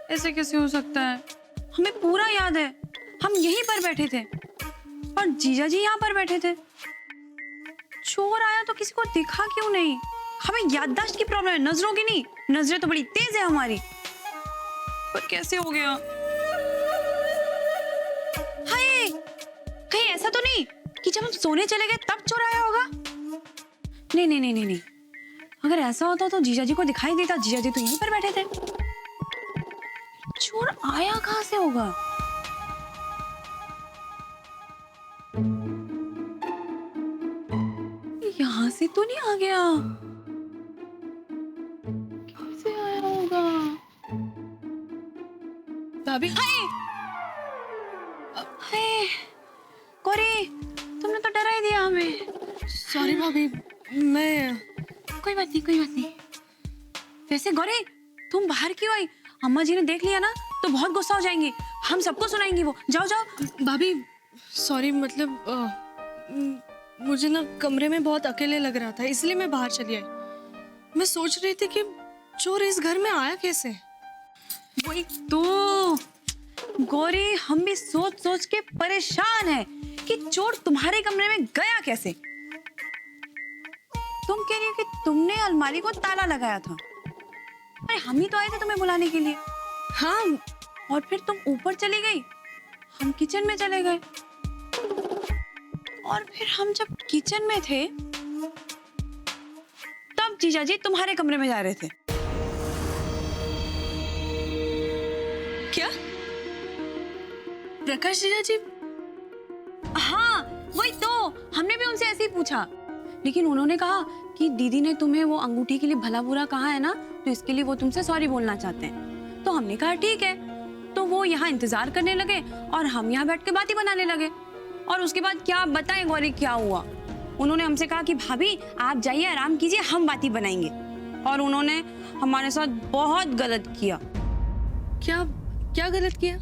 ऐसे कैसे हो सकता है? हमें पूरा याद है, हम यहीं पर बैठे थे और जीजा जी यहाँ पर बैठे थे। चोर आया तो किसी को दिखा क्यों नहीं? हमें याददाश्त की प्रॉब्लम है, नजरों की नहीं। नजरें तो बड़ी तेज है हमारी, पर कैसे हो गया? हाय, कहीं ऐसा तो नहीं कि जब हम सोने चले गए तब चोर आया होगा? नहीं नहीं नहीं नहीं नहीं, अगर ऐसा होता तो जीजा जी को दिखाई देता। जीजा जी तो यहीं पर बैठे थे। चोर आया कहाँ से होगा? यहाँ से तो नहीं आ गया। कैसे आया होगा? भाभी, हाय हाय, गौरी, तुमने तो डरा ही दिया हमें। सॉरी भाभी, मैं कोई बात नहीं, कोई बात नहीं। वैसे गौरी, तुम बाहर क्यों आई? अम्मा जी ने देख लिया ना तो बहुत गुस्सा हो जाएंगी, हम सबको सुनाएंगी वो। जाओ जाओ। भाभी सॉरी, मतलब मुझे ना कमरे में बहुत अकेले लग रहा था, इसलिए मैं बाहर चली आई। मैं सोच रही थी कि चोर इस घर में आया कैसे। वही तो गौरी, हम भी सोच सोच के परेशान हैं कि चोर तुम्हारे कमरे में गया कैसे। तुम कह रही हो कि तुमने अलमारी को ताला लगाया था। अरे हम ही तो आए थे तुम्हें बुलाने के लिए। हाँ, और फिर तुम ऊपर चली गई, हम किचन में चले गए। और फिर हम जब किचन में थे तब जीजा जी तुम्हारे कमरे में जा रहे थे। क्या प्रकाश जीजा जी? हाँ वही तो, हमने भी उनसे ऐसे ही पूछा, लेकिन उन्होंने कहा कि दीदी ने तुम्हें वो अंगूठी के लिए भला बुरा कहा है ना, तो इसके लिए वो तुमसे सॉरी बोलना चाहते हैं। तो हमने कहा ठीक है। तो वो यहाँ इंतजार करने लगे और हम यहाँ बैठ के बातें बनाने लगे। और उसके बाद क्या बताएं गौरी क्या हुआ। उन्होंने हमसे कहा कि भाभी आप जाइए, आराम कीजिए, हम बातें बनाएंगे। और उन्होंने हमारे साथ बहुत गलत किया। क्या क्या गलत किया?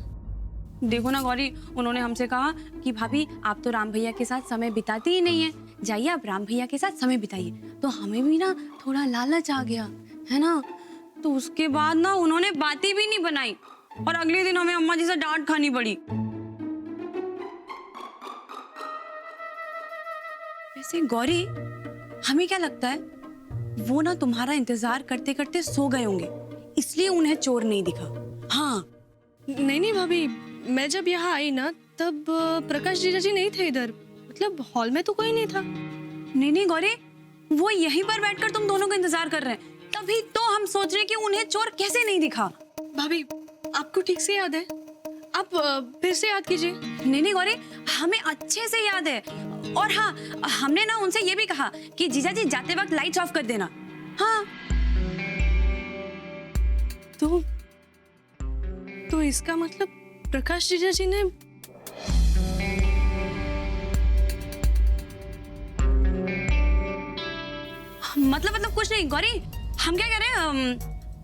देखो ना गौरी, उन्होंने हमसे कहा कि भाभी आप तो राम भैया के साथ समय बिताती ही नहीं है, जाइए आप राम भैया के साथ समय बिताइए। तो हमें भी ना थोड़ा लालच आ गया है ना, तो उसके बाद ना उन्होंने बातें भी नहीं बनाई और अगले दिन हमें अम्मा जी से डांट खानी पड़ी। वैसे गौरी, हमें क्या लगता है वो ना तुम्हारा इंतजार करते करते सो गए होंगे, इसलिए उन्हें चोर नहीं दिखा। हाँ नहीं नहीं भाभी, मैं जब यहाँ आई ना तब प्रकाश जीजा जी नहीं थे इधर, मतलब हॉल में तो कोई नहीं था। नहीं नहीं गौरी, वो यहीं पर बैठकर तुम दोनों का इंतजार कर रहे हैं, तभी तो हम सोच रहे हैं कि उन्हें चोर कैसे नहीं दिखा। भाभी आपको ठीक से याद है? आप फिर से याद कीजिए। नहीं नहीं गौरी, हमें अच्छे से याद है। और हाँ, हमने ना उनसे ये भी कहा कि जीजा जी जाते वक्त लाइट्स ऑफ कर देना। हाँ तो इसका मतलब प्रकाश जीजा जी ने मतलब कुछ नहीं गौरी, हम क्या कह रहे हैं,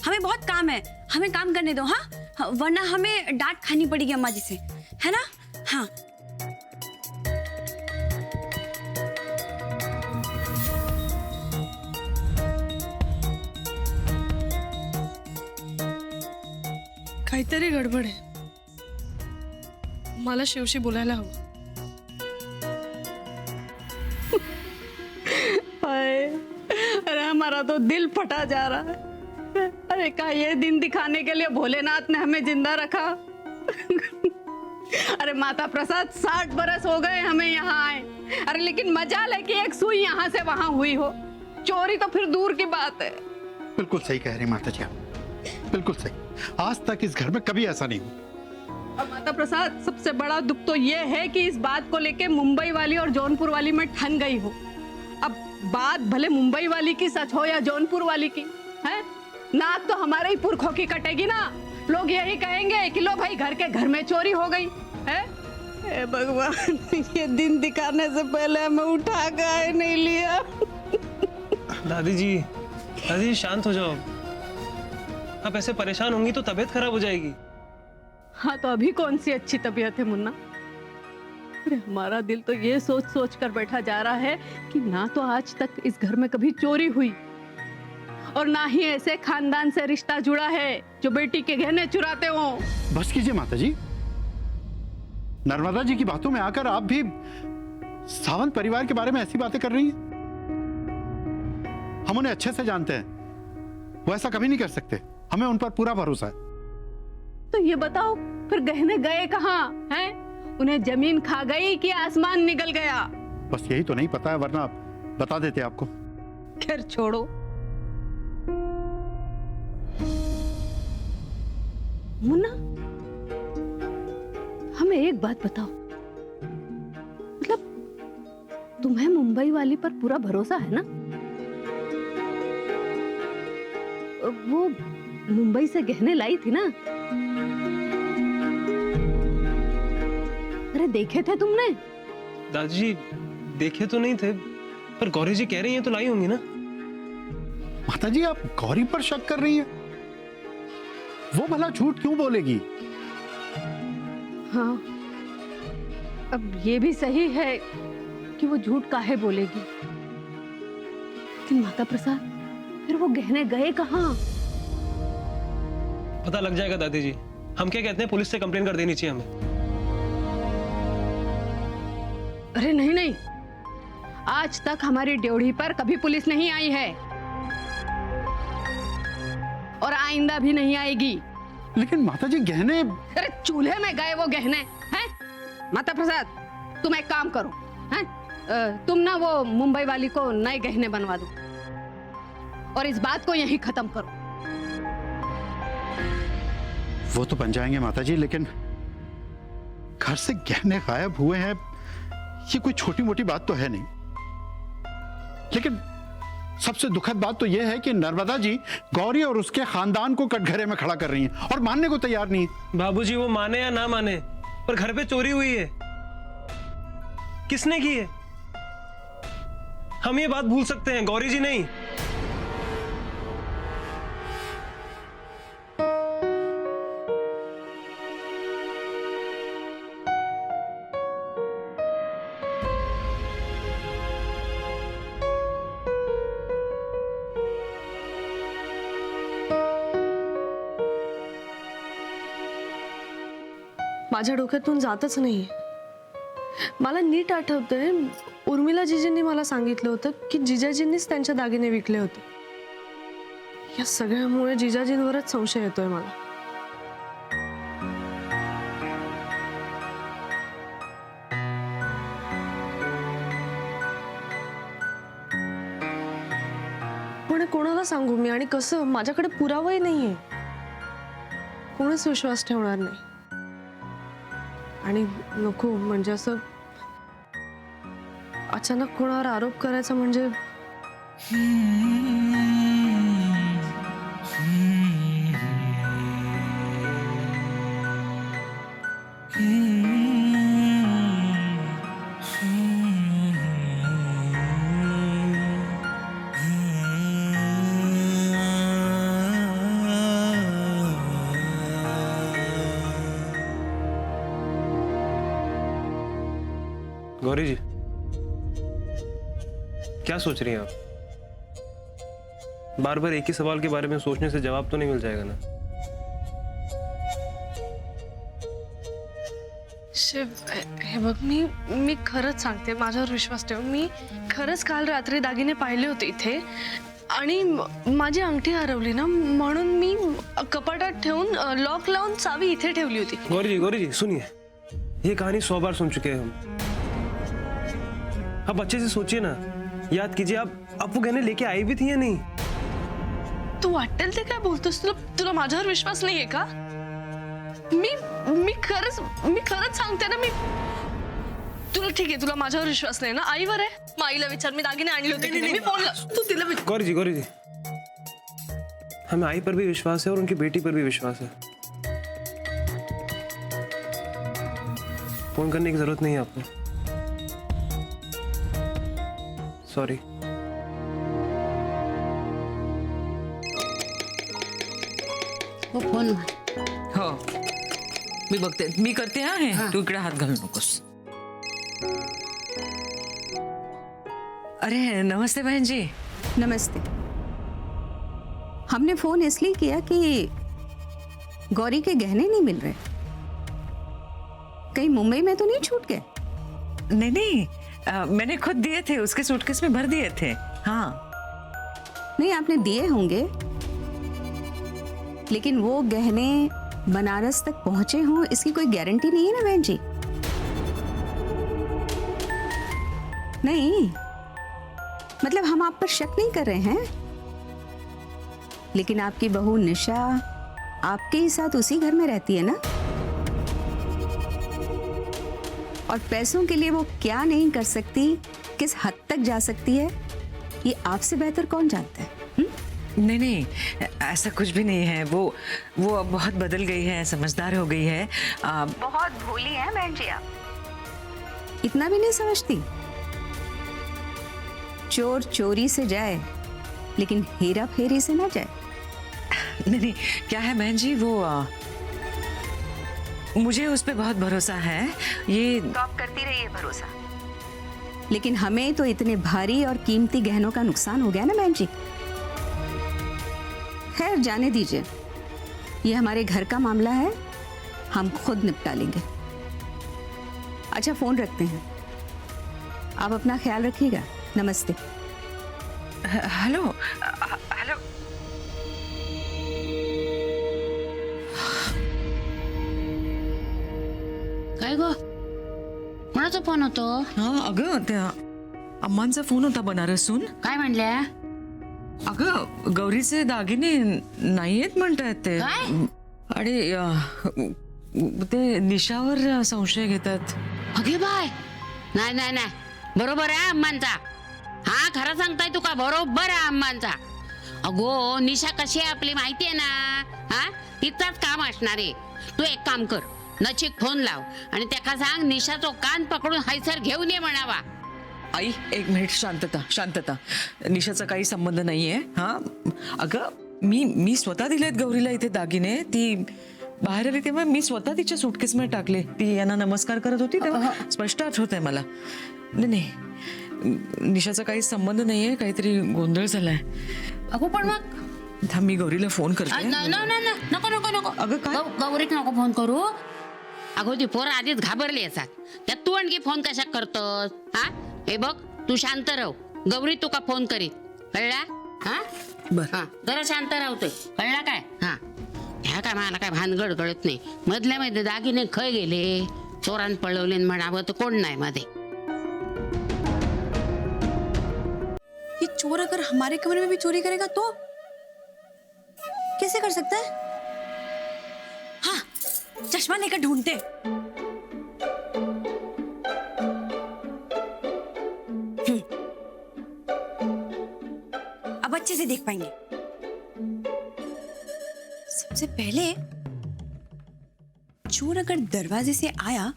हमें बहुत काम है, हमें काम करने दो। हाँ, वरना हमें डांट खानी पड़ेगी अम्मा जी से, है ना? हाँ काहीतरी गडबड आहे, मला शिवशी बोलायला हवं। अरे हमारा तो दिल फटा जा रहा है। अरे क्या ये दिन दिखाने के लिए भोलेनाथ ने हमें जिंदा रखा। अरे माता प्रसाद, 60 बरस हो गए हमें यहाँ आए। अरे लेकिन मजाल है कि एक सुई यहाँ से वहां हुई हो, चोरी तो फिर दूर की बात है। बिल्कुल सही कह रही माता जी, बिल्कुल सही। आज तक इस घर में कभी ऐसा नहीं हुआ। और माता प्रसाद, सबसे बड़ा दुख तो ये है कि इस बात को लेके मुंबई वाली और जौनपुर वाली में ठन गई हो। अब बात भले मुंबई वाली की सच हो या जौनपुर वाली की, है नाक तो हमारे ही पुरखों की कटेगी ना। लोग यही कहेंगे कि लो भाई घर के घर में चोरी हो गई है। हे भगवान, ये दिन दिखाने से पहले हमें उठा के नहीं लिया। दादी जी शांत हो जाओ, आप ऐसे परेशान होंगी तो तबीयत खराब हो जाएगी। हाँ तो अभी कौन सी अच्छी तबीयत है मुन्ना। अरे हमारा दिल तो ये सोच सोच कर बैठा जा रहा है कि ना तो आज तक इस घर में कभी चोरी हुई और ना ही ऐसे खानदान से रिश्ता जुड़ा है जो बेटी के गहने चुराते हो। बस कीजिए माता जी, नर्मदा जी की बातों में आकर आप भी सावंत परिवार के बारे में ऐसी बातें कर रही हैं। हम उन्हें अच्छे से जानते हैं, वो ऐसा कभी नहीं कर सकते, हमें उन पर पूरा भरोसा है। तो ये बताओ फिर गहने गए कहाँ हैं? उन्हें जमीन खा गई कि आसमान निगल गया? बस यही तो नहीं पता है, वरना बता देते आपको। खैर छोड़ो। मुन्ना, हमें एक बात बताओ, मतलब तुम्हें मुंबई वाली पर पूरा भरोसा है ना? वो मुंबई से गहने लाई थी ना? अरे देखे थे तुमने? दादाजी देखे तो नहीं थे, पर गौरी जी कह रही हैं तो लाई होंगी ना। माता जी आप गौरी पर शक कर रही हैं? वो भला झूठ क्यों बोलेगी? हाँ, अब ये भी सही है कि वो झूठ काहे बोलेगी, लेकिन माता प्रसाद फिर वो गहने गए कहाँ? पता लग जाएगा दादी जी। हम क्या कहते हैं, पुलिस से कंप्लेन कर देनी चाहिए हमें। अरे नहीं नहीं, आज तक हमारी ड्योढ़ी पर कभी पुलिस नहीं आई है और आइंदा भी नहीं आएगी। लेकिन माता जी गहने... अरे चूल्हे में गए वो गहने हैं? माता प्रसाद तुम एक काम करो, हैं? तुम ना वो मुंबई वाली को नए गहने बनवा दो और इस बात को यहीं खत्म करो। वो तो बन जाएंगे माता जी, लेकिन घर से गहने गायब हुए हैं ये कोई छोटी मोटी बात तो है नहीं। लेकिन सबसे दुखद बात तो यह है कि नर्मदा जी गौरी और उसके खानदान को कटघरे में खड़ा कर रही हैं और मानने को तैयार नहीं है। बाबूजी वो माने या ना माने, पर घर पे चोरी हुई है। किसने की है? हम ये बात भूल सकते हैं, गौरी जी नहीं। माझ्या डोक्यातून जातच नाही। मला नीट आठवतंय, उर्मिला जीजींनी मला सांगितलं होतं की जिजाजींनीच त्यांचे दागिने विकले होते। या सगळ्यामुळे जिजाजींवरच संशय येतोय मला। पण कोणाला सांगू मी आणि कसं? माझ्याकडे पुरावाही नाहीये, कोणीच विश्वास ठेवणार नाही। आणि नको म्हणजे असं अचानक कोणावर आरोप करायचा म्हणजे गौरी जी क्या सोच रही हैं आप? बार बार एक ही सवाल के बारे में सोचने से जवाब तो नहीं मिल जाएगा ना। शिव, हे बघ, मी खरंच सांगते, माझ्यावर विश्वास ठेव। मी खरंच काल रात्री दागिने पाहिले होते इथे आणि माझी अंगठी हरवली ना, म्हणून मी कपाटात ठेवून लॉक लावून चावी इथे ठेवली होती। गौरी जी सुनिए, ये कहानी 100 बार सुन चुके हैं हम। आप अच्छे से सोचिए ना, याद कीजिए, आप वो गहने लेके आई भी थी या नहीं? तू वाटेल ते काय बोलतोस? तुला माझ्यावर विश्वास नाहीये का? मी खरंच सांगते ना, मी तुला ठीक आहे, तुला माझ्यावर विश्वास नाही ना? आईवर आहे, मग आईला विचार, मी दागिने आणले होते की नाही? मी फोन तू तिला विचार। गौरी जी हमें आई पर भी विश्वास है और उनकी बेटी पर भी विश्वास है। फोन करने की जरूरत नहीं है आपको। सॉरी। वो फोन हो मी बघते, मी करते। हा तू इकडे हात घालू नकोस। अरे नमस्ते बहन जी। नमस्ते। हमने फोन इसलिए किया कि गौरी के गहने नहीं मिल रहे। कहीं मुंबई में तो नहीं छूट गए? नहीं नहीं, मैंने खुद दिए थे, उसके सूटकेस में भर दिए थे। हाँ नहीं, आपने दिए होंगे, लेकिन वो गहने बनारस तक पहुंचे हों इसकी कोई गारंटी नहीं है ना बहन जी। नहीं मतलब हम आप पर शक नहीं कर रहे हैं, लेकिन आपकी बहू निशा आपके ही साथ उसी घर में रहती है ना, और पैसों के लिए वो क्या नहीं कर सकती, किस हद तक जा सकती है, ये आपसे बेहतर कौन जानता है? नहीं नहीं, ऐसा कुछ भी नहीं है। वो अब बहुत बदल गई है, समझदार हो गई है। बहुत भोली है बहन जी आप, इतना भी नहीं समझती। चोर चोरी से जाए लेकिन हेरा फेरी से ना जाए। नहीं नहीं, क्या है बहन जी, वो मुझे उस पे बहुत भरोसा है। ये तो आप करती रहिए भरोसा, लेकिन हमें तो इतने भारी और कीमती गहनों का नुकसान हो गया ना बहन जी। खैर जाने दीजिए, ये हमारे घर का मामला है, हम खुद निपटा लेंगे। अच्छा फोन रखते हैं, आप अपना ख्याल रखिएगा। नमस्ते। Hello hello. काय गो, कोणाचा फोन होतो? हाँ अगं, त्या अम्मांचा फोन होता बनारसून. काय म्हणल्या? अगं गौरीचे दागिने नाहीयेत म्हणतायत ते. काय? आणि ते निशावर संशय घेतात. अगे बाय, नाही नाही नाही, बरोबर आहे अम्मांचा. हा खरं सांगताय तू का? बरोबर आहे अम्मांचा. अगो निशा कशी आहे आपली माहिती आहे ना, हा तिचाच काम असणार आहे. तू एक काम कर, नचिक फोन लाव आणि त्याका सांग निशाचो कान पकडून हैसर घेऊन ये म्हणावा. आई एक मिनिट, शांतता शांतता. निशाचा काही संबंध नाहीये. हा अगं मी स्वतः दिलेत गौरीला इथे दागिने. ती बाहेर आली तेव्हा मी स्वतः तिच्या सुटकेस मध्ये टाकले. ती यांना नमस्कार करत होती तेव्हा स्पष्ट आठवत आहे मला. नाही निशाचा काही संबंध नाहीये, काहीतरी गोंधळ झालाय. अगो पण मग थांब, मी गौरीला फोन करते. नको नको नको. अगं काय? गौरीक नको फोन करू. अगो ती पोरं आधीच घाबरली असतात, त्यात तू आणखी फोन कशा करतोस? हा हे बघ, तू शांत राह. गौरी तुका फोन करीत, कळला? हा बर. हा जरा शांत राहतोय, कळला काय? हा ह्या काय मला काय भानगड कळत नाही. मधल्या मध्ये दागिने खय गेले, चोरान पळवले म्हणावं तर कोण नाही मध्ये. ये चोर अगर हमारे कमरे में भी चोरी करेगा तो कैसे कर सकता है? हाँ, चश्मा लेकर ढूंढते. अब अच्छे से देख पाएंगे. सबसे पहले चोर अगर दरवाजे से आया,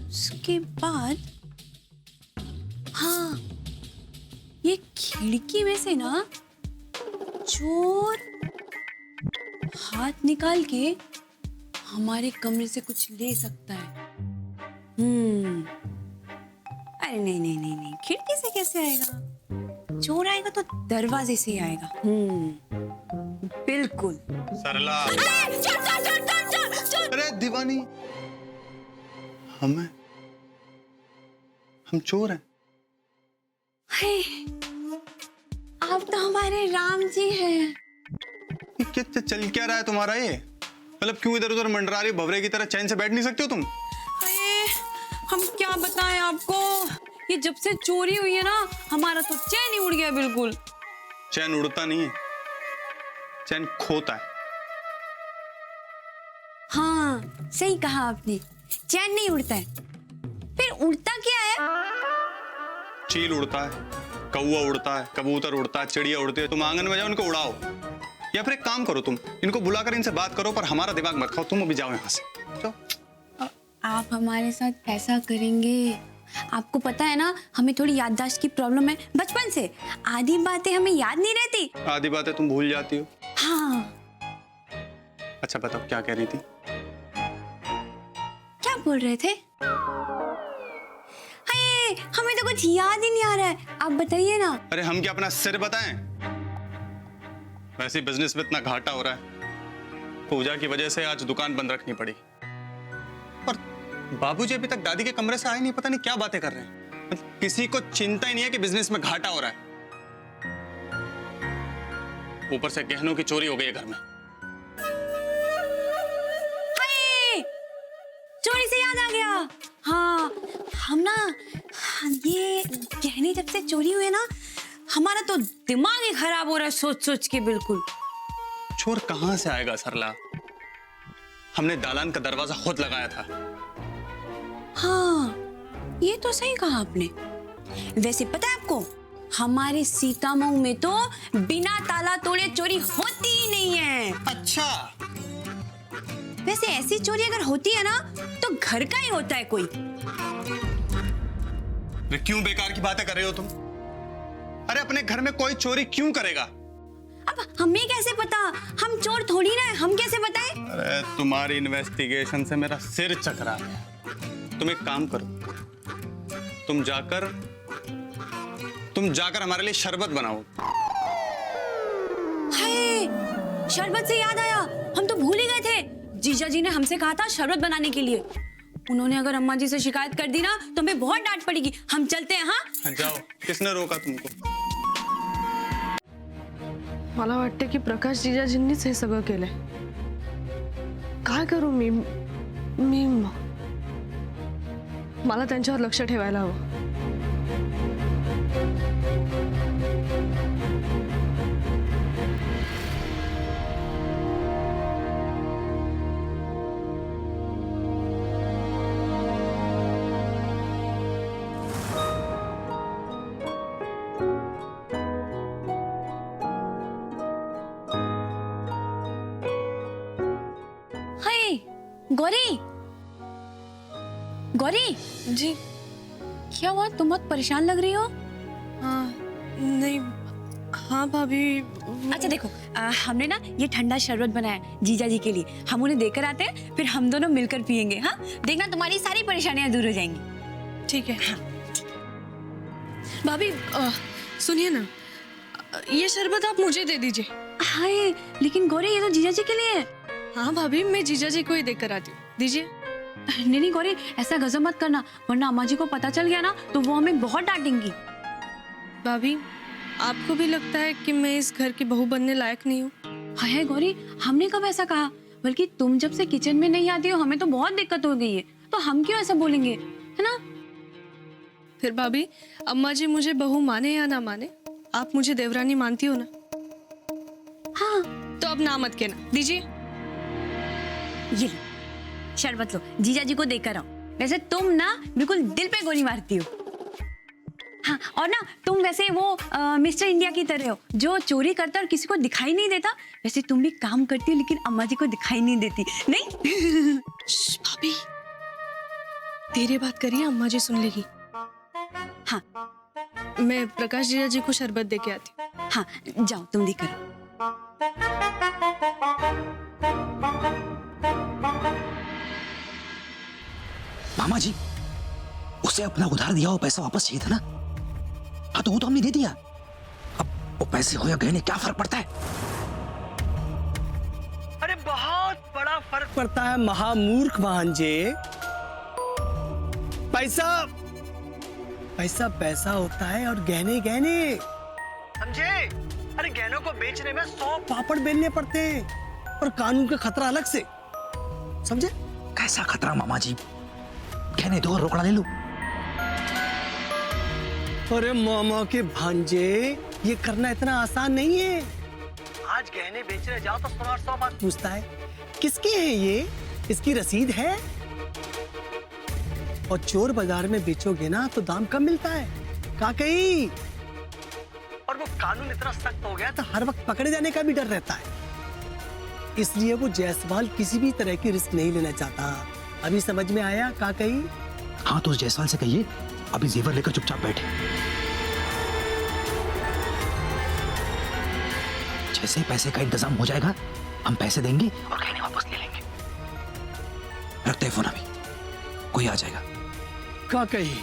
उसके बाद हाँ, ये खिड़की में से ना चोर हाथ निकाल के हमारे कमरे से कुछ ले सकता है. अरे नहीं नहीं नहीं नहीं, खिड़की से कैसे आएगा? चोर आएगा तो दरवाजे से ही आएगा. बिल्कुल. सरला, चोर चोर चोर चोर चोर चोर. अरे दीवानी, हम चोर हैं. हाय, आप तो हमारे राम जी हैं. ये क्या चल क्या रहा है तुम्हारा? ये मतलब क्यों इधर उधर मंडरा रही, भवरे की तरह चैन से बैठ नहीं सकते हो तुम? अरे हम क्या बताएं आपको, ये जब से चोरी हुई है ना, हमारा तो चैन ही उड़ गया बिल्कुल. चैन उड़ता नहीं है, चैन खोता है. हाँ सही कहा आपने, चैन नहीं उड़ता है. फिर उड़ता क्या है? चील उड़ता है, कौवा उड़ता है, कबूतर उड़ता है, चिड़िया उड़ती है. तुम आंगन में जाओ इनको उड़ाओ, या फिर एक काम करो, तुम इनको बुलाकर इनसे बात करो, पर हमारा दिमाग मत खाओ. तुम अभी जाओ यहाँ से, जाओ. आप हमारे साथ ऐसा करेंगे? आपको पता है ना, हमें थोड़ी याददाश्त की प्रॉब्लम है बचपन से. आधी बातें हमें याद नहीं रहती. आधी बातें तुम भूल जाती हो. हाँ. अच्छा बताओ क्या कह रही थी? क्या बोल रहे थे? हाय, हमें तो कुछ याद ही नहीं आ रहा है. आप बताइए ना. अरे हम क्या अपना सिर बताएं? वैसे बिजनेस में इतना घाटा हो रहा है, पूजा की वजह से आज दुकान बंद रखनी पड़ी। पर बाबूजी अभी तक दादी के कमरे से आए नहीं, पता नहीं क्या बातें कर रहे हैं। मतलब किसी को चिंता ही नहीं है कि बिजनेस में घाटा हो रहा है। ऊपर से गहनों की चोरी हो गई है घर में। हाय! चोरी से याद आ गया। हाँ, हम ना ये गहने जब से चोरी हुए ना, हमारा तो दिमाग ही खराब हो रहा है सोच सोच के। बिल्कुल चोर कहां से आएगा सरला? हमने दालान का दरवाजा खुद लगाया था। हाँ, ये तो सही कहा आपने। वैसे पता है आपको, हमारे सीतामऊ में तो बिना ताला तोड़े चोरी होती ही नहीं है। अच्छा, वैसे ऐसी चोरी अगर होती है ना तो घर का ही होता है कोई। क्यों बेकार की बातें कर रहे हो तुम? अरे अपने घर में कोई चोरी क्यों करेगा? अब हमें कैसे पता? हम चोर थोड़ी ना है, हम कैसे बताएं? अरे तुम्हारी इन्वेस्टिगेशन से मेरा सिर चकरा गया। तुम एक काम करो, तुम जाकर हमारे लिए शरबत बनाओ। हाय, शरबत से याद आया, हम तो भूल ही गए थे। जीजा जी ने हमसे कहा था शरबत बनाने के लिए। उन्होंने अगर अम्मा जी से शिकायत कर दी ना तो हमें बहुत डांट पड़ेगी। हम चलते हैं। हाँ जाओ, किसने रोका तुमको? मला वाटतं की प्रकाश जिजाजींनीच हे सगळं केलंय. काय करू मी मी मला त्यांच्यावर लक्ष ठेवायला हवं. गौरी, गौरी जी क्या हुआ? तुम बहुत परेशान लग रही हो। हाँ नहीं, हाँ भाभी। अच्छा देखो, हमने ना ये ठंडा शरबत बनाया जीजा जी के लिए। हम उन्हें देकर आते हैं, फिर हम दोनों मिलकर पियेंगे। हाँ, देखना तुम्हारी सारी परेशानियां दूर हो जाएंगी। ठीक है। हाँ। भाभी सुनिए ना, ये शरबत आप मुझे दे दीजिए। हाय, लेकिन गौरी ये तो जीजा जी के लिए है। हाँ भाभी, मैं जीजा जी को ही देकर आती हूँ, दीजिए। नहीं नहीं गौरी, ऐसा गजब मत करना, वरना अम्मा जी को पता चल गया ना तो वो हमें बहुत डांटेंगी। भाभी, आपको भी लगता है कि मैं इस घर की बहू बनने लायक नहीं हूँ? हाय गौरी, हमने कब ऐसा कहा? बल्कि तुम जब से किचन में नहीं आती हो हमें तो बहुत दिक्कत हो गई है, तो हम क्यों ऐसा बोलेंगे, है ना? फिर भाभी, अम्मा जी मुझे बहू माने या ना माने, आप मुझे देवरानी मानती हो ना? हाँ। तो अब ना मत कहना, दीजिए। ये लो, शरबत लो, जीजा जी को देकर आओ। वैसे तुम ना बिल्कुल दिल पे गोली मारती हो। हाँ, और ना तुम वैसे वो मिस्टर इंडिया की तरह हो, जो चोरी करता और किसी को दिखाई नहीं देता। वैसे तुम भी काम करती हो लेकिन अम्मा जी को दिखाई नहीं देती, नहीं? भाभी, धीरे बात करिए, अम्मा जी सुन लेगी। हाँ, मैं प्रकाश जीजा जी को शरबत दे के आती हूँ। हाँ, जाओ तुम देकर आओ। मामा जी, उसे अपना उधार दिया हुआ पैसा वापस चाहिए था ना? हाँ तो वो तो हमने दे दिया। अब वो पैसे हो या गहने क्या फर्क पड़ता है? अरे बहुत बड़ा फर्क पड़ता है महामूर्ख भांजे। पैसा पैसा पैसा होता है और गहने गहने, समझे? अरे गहनों को बेचने में 100 पापड़ बेलने पड़ते हैं और कानून का खतरा अलग से, समझे? कैसा खतरा मामा जी? गहने दो और रोकड़ा ले लो। अरे मामा के भांजे, ये करना इतना आसान नहीं है। आज गहने बेचने जाओ तो 100 बात पूछता है, किसके हैं ये, इसकी रसीद है? और चोर बाजार में बेचोगे ना तो दाम कम मिलता है, का कहीं? और वो कानून इतना सख्त हो गया तो हर वक्त पकड़े जाने का भी डर रहता है। इसलिए वो जायसवाल किसी भी तरह की रिस्क नहीं लेना चाहता। अभी समझ में आया, का कहीं? हाँ तो उस जायसवाल से कहिए अभी जेवर लेकर चुपचाप बैठे। जैसे ही पैसे का इंतजाम हो जाएगा हम पैसे देंगे और गहने वापस ले लेंगे। रखते हैं फोन, अभी कोई आ जाएगा। का कहीं?